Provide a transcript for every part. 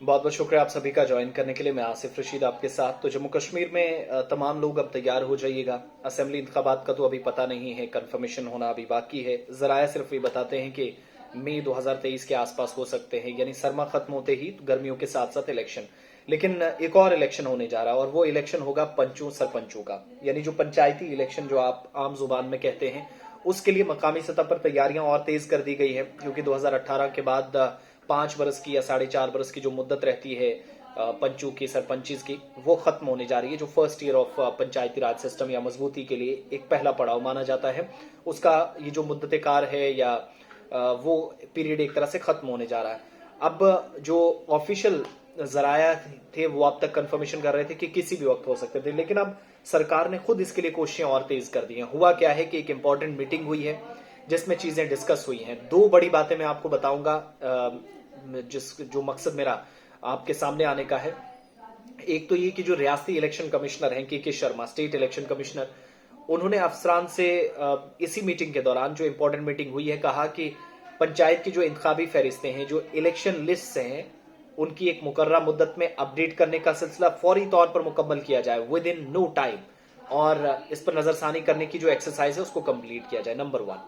बहुत बहुत शुक्रिया आप सभी का ज्वाइन करने के लिए। मैं आसिफ रशीद आपके साथ। तो जम्मू कश्मीर में तमाम लोग अब तैयार हो जाइएगा। असेंबली इंतखाबात का तो अभी पता नहीं है, कंफर्मेशन होना अभी बाकी है। जराया सिर्फ ये बताते हैं कि मई 2023 के आसपास हो सकते हैं, यानी सरमा खत्म होते ही गर्मियों के साथ साथ इलेक्शन। लेकिन एक और इलेक्शन होने जा रहा है और वो इलेक्शन होगा पंचों सरपंचों का, यानी जो पंचायती इलेक्शन जो आप आम जुबान में कहते हैं, उसके लिए मकामी सतह पर तैयारियां और तेज कर दी गई है। क्योंकि 2018 के बाद 5 बरस की या 4.5 बरस की जो मुद्दत रहती है पंचों की, सरपंचीज की, वो खत्म होने जा रही है। जो first year of Panchayati Raj system या मजबूती के लिए एक पहला पड़ाव माना जाता है, उसका ये जो मुद्दत कार है या वो पीरियड एक तरह से खत्म होने जा रहा है। अब जो ऑफिशियल जराया थे वो अब तक कंफर्मेशन कर रहे थे कि किसी भी वक्त हो सकते थे, लेकिन अब सरकार ने खुद इसके लिए कोशिशें और तेज कर दी हैं। हुआ क्या है कि एक इंपॉर्टेंट मीटिंग हुई है जिसमें चीजें डिस्कस हुई हैं। दो बड़ी बातें मैं आपको बताऊंगा, जो मकसद मेरा आपके सामने आने का है। एक तो ये कि जो रियासती इलेक्शन कमिश्नर हैं के शर्मा, स्टेट इलेक्शन कमिश्नर, उन्होंने अफसरान से इसी मीटिंग के दौरान, जो इंपॉर्टेंट मीटिंग हुई है, कहा कि पंचायत की जो इंतखाबी फहरिस्तें हैं, जो इलेक्शन लिस्ट हैं, उनकी एक मुकर्ररा मुद्दत में अपडेट करने का सिलसिला फौरी तौर पर मुकम्मल किया जाए, विद इन नो टाइम। और इस पर नजरसानी करने की जो एक्सरसाइज है उसको कंप्लीट किया जाए। नंबर 1,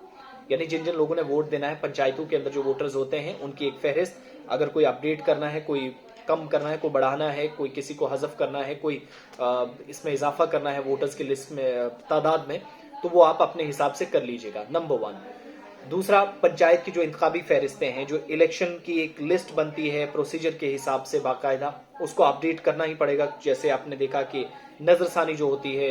यानी जिन जिन लोगों ने वोट देना है, पंचायतों के अंदर जो वोटर्स होते हैं, उनकी एक फहरिस्त, अगर कोई अपडेट करना है, कोई कम करना है, कोई बढ़ाना है, कोई किसी को हजफ करना है, कोई इसमें इजाफा करना है वोटर्स की लिस्ट में, तादाद में, तो वो आप अपने हिसाब से कर लीजिएगा। नंबर 1। दूसरा, पंचायत की जो इंतखाबी फहरिस्तें हैं, जो इलेक्शन की एक लिस्ट बनती है प्रोसीजर के हिसाब से बाकायदा, उसको अपडेट करना ही पड़ेगा। जैसे आपने देखा कि नजरसानी जो होती है,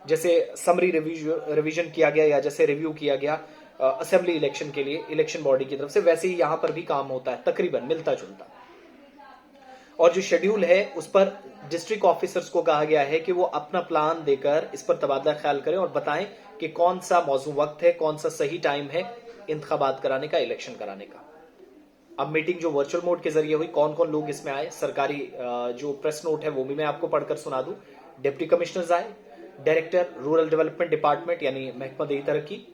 जैसे समरी रिवीजन किया गया या जैसे रिव्यू किया गया असेंबली इलेक्शन के लिए इलेक्शन बॉडी की तरफ से, वैसे ही यहां पर भी काम होता है, तकरीबन मिलता जुलता। और जो शेड्यूल है उस पर डिस्ट्रिक्ट ऑफिसर्स को कहा गया है कि वो अपना प्लान देकर इस पर तबादला ख्याल करें और बताएं कि कौन सा मौजू वक्त है, कौन सा सही टाइम है इंतखाबात कराने का, इलेक्शन कराने का। अब मीटिंग जो वर्चुअल मोड के जरिए हुई, कौन कौन लोग इसमें आए, सरकारी जो प्रेस नोट है वो भी मैं आपको पढ़कर सुना दूं। डिप्टी कमिश्नर्स आए, डायरेक्टर रूरल डेवलपमेंट डिपार्टमेंट यानी महकमा देही तरक्की,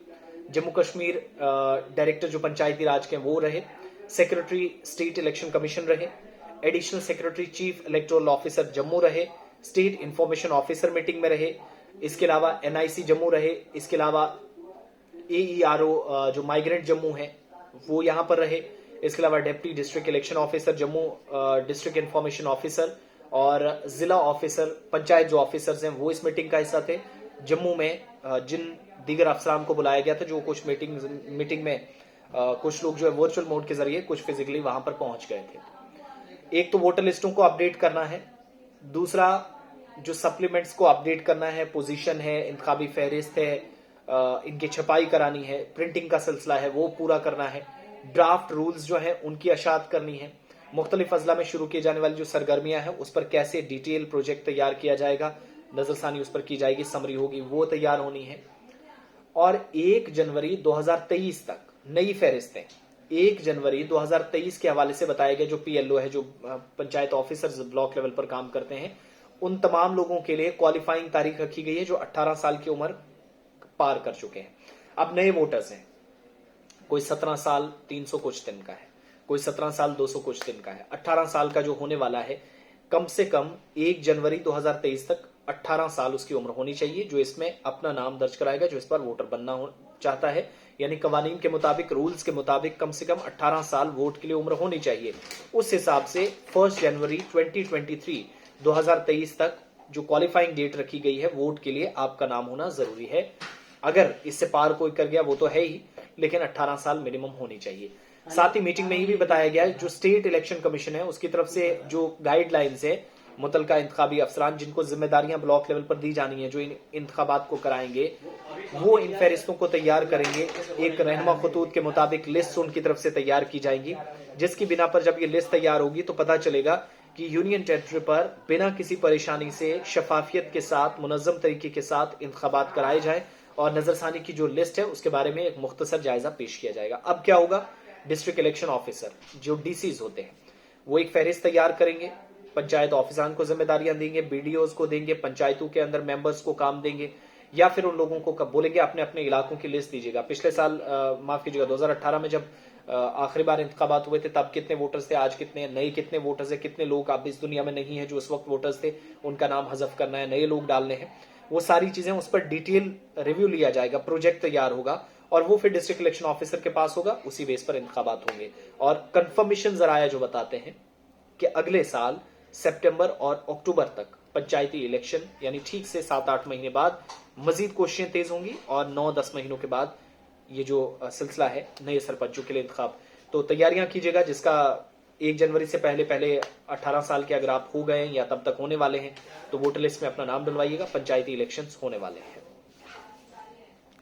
जम्मू कश्मीर डायरेक्टर जो पंचायती राज के वो रहे, सेक्रेटरी स्टेट इलेक्शन कमीशन रहे, additional secretary chief electoral officer Jammu रहे, स्टेट इंफॉर्मेशन ऑफिसर मीटिंग में रहे, इसके अलावा एनआईसी जम्मू रहे, इसके अलावा एईआरओ जो माइग्रेंट जम्मू है वो यहां पर रहे, इसके अलावा deputy district election officer Jammu, district information officer और जिला ऑफिसर, पंचायत जो ऑफिसर्स हैं वो इस मीटिंग का हिस्सा थे। जम्मू में जिन दीगर अफसरान को बुलाया गया था, जो कुछ मीटिंग में कुछ लोग जो है वर्चुअल मोड के जरिए, कुछ फिजिकली वहां पर पहुंच गए थे। एक तो वोटर लिस्टों को अपडेट करना है, दूसरा जो सप्लीमेंट्स को अपडेट करना है, पोजीशन है, इंतखाबी फहरिस्त है, इनकी छपाई करानी है, प्रिंटिंग का सिलसिला है वो पूरा करना है, ड्राफ्ट रूल्स जो है उनकी अशात करनी है, मुख्तलिफ अजला में शुरू किए जाने वाली जो सरगर्मियां हैं उस पर कैसे डिटेल प्रोजेक्ट तैयार किया जाएगा, नजरसानी उस पर की जाएगी, समरी होगी, वो तैयार होनी है। और 1 जनवरी 2023 तक नई फहरिस्तें, 1 जनवरी 2023 के हवाले से बताया गया, जो पीएलओ है, जो पंचायत ऑफिसर्स ब्लॉक लेवल पर काम करते हैं, उन तमाम लोगों के लिए क्वालिफाइंग तारीख रखी गई है जो 18 साल की उम्र पार कर चुके हैं। अब नए वोटर्स हैं, कोई 17 साल 300 कुछ दिन का है, कोई 17 साल 200 कुछ दिन का है। 18 साल का जो होने वाला है, कम से कम 1 जनवरी 2023 तक 18 साल उसकी उम्र होनी चाहिए, जो इसमें अपना नाम दर्ज कराएगा, जो इस पर वोटर बनना चाहता है। यानी कवानीन के मुताबिक, रूल्स के मुताबिक कम से कम 18 साल वोट के लिए उम्र होनी चाहिए। उस हिसाब से 1 जनवरी 2023 तक जो क्वालिफाइंग डेट रखी गई है वोट के लिए, आपका नाम होना जरूरी है। अगर इससे पार कोई कर गया वो तो है ही, लेकिन 18 साल मिनिमम होनी चाहिए। साथ ही मीटिंग में ये भी बताया गया है, जो स्टेट इलेक्शन कमीशन है उसकी तरफ से जो गाइडलाइंस है, मुतलका इंतखाबी अफसरान जिनको जिम्मेदारियां ब्लॉक लेवल पर दी जानी है, जो इन इंतखाबात को कराएंगे, वो इन फहरिस्तों को तैयार करेंगे। एक रहनुमा खतूत के मुताबिक लिस्ट उनकी तरफ से तैयार की जाएगी, जिसकी बिना पर जब ये लिस्ट तैयार होगी तो पता चलेगा कि यूनियन टेरिटरी पर बिना किसी परेशानी से शफाफियत के साथ, मुनज़्ज़म तरीके के साथ इंतखाबात कराए जाए और नजरसानी की जो लिस्ट है उसके बारे में एक मुख्तसर जायजा पेश किया जाएगा। अब क्या होगा, डिस्ट्रिक्ट इलेक्शन ऑफिसर जो डीसीज होते हैं वो एक फहरिस्त तैयार करेंगे, पंचायत ऑफिसरान को जिम्मेदारियां देंगे, बीडीओज को देंगे, पंचायतों के अंदर मेंबर्स को काम देंगे, या फिर उन लोगों को कब बोलेंगे अपने अपने इलाकों की लिस्ट दीजिएगा। पिछले साल माफ कीजिएगा 2018 में जब आखिरी बार इंतखाबात हुए थे तब कितने वोटर्स थे, आज कितने नए, कितने वोटर्स है, कितने लोग अब इस दुनिया में नहीं है जो उस वक्त वोटर्स थे, उनका नाम हजफ करना है, नए लोग डालने हैं, वो सारी चीजें, उस पर डिटेल रिव्यू लिया जाएगा, प्रोजेक्ट तैयार होगा और वो फिर डिस्ट्रिक्ट इलेक्शन ऑफिसर के पास होगा, उसी बेस पर इंतखाबात होंगे। और कंफर्मेशन जराया जो बताते हैं कि अगले साल सितंबर और अक्टूबर तक पंचायती इलेक्शन, यानी ठीक से 7-8 महीने बाद मजीद कोशिशें तेज होंगी और 9-10 महीनों के बाद ये जो सिलसिला है नए सरपंचों के लिए इंतखाब, तो तैयारियां कीजिएगा। जिसका 1 जनवरी से पहले पहले 18 साल के अगर आप हो गए या तब तक होने वाले हैं तो वोटर लिस्ट में अपना नाम डलवाइएगा, पंचायती इलेक्शंस होने वाले हैं।